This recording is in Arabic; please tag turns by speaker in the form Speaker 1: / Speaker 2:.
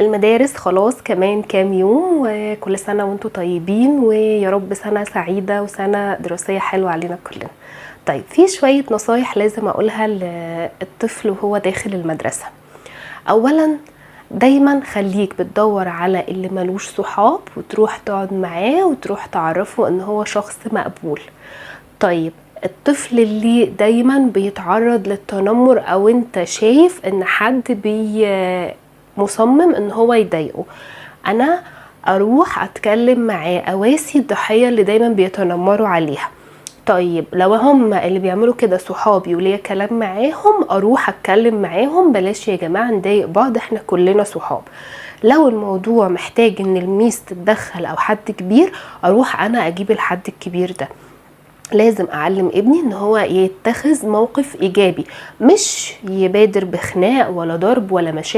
Speaker 1: المدارس خلاص كمان كام يوم، وكل سنة وانتم طيبين، ويا رب سنة سعيدة وسنة دراسية حلوة علينا كلنا. طيب في شوية نصايح لازم اقولها للطفل وهو داخل المدرسة. اولا دايما خليك بتدور على اللي ملوش صحاب وتروح تقعد معاه وتروح تعرفه ان هو شخص مقبول. طيب الطفل اللي دايما بيتعرض للتنمر او انت شايف ان حد مصمم ان هو يضايقه، انا اروح اتكلم معاه، اواسي الضحية اللي دايما بيتنمروا عليها. طيب لو هم اللي بيعملوا كده صحابي وليا كلام معاهم، اروح اتكلم معاهم، بلاش يا جماعة نضايق بعض، احنا كلنا صحاب. لو الموضوع محتاج ان الميس تتدخل او حد كبير، اروح انا اجيب الحد الكبير ده. لازم اعلم ابني ان هو يتخذ موقف ايجابي، مش يبادر بخناق ولا ضرب ولا مشاكل.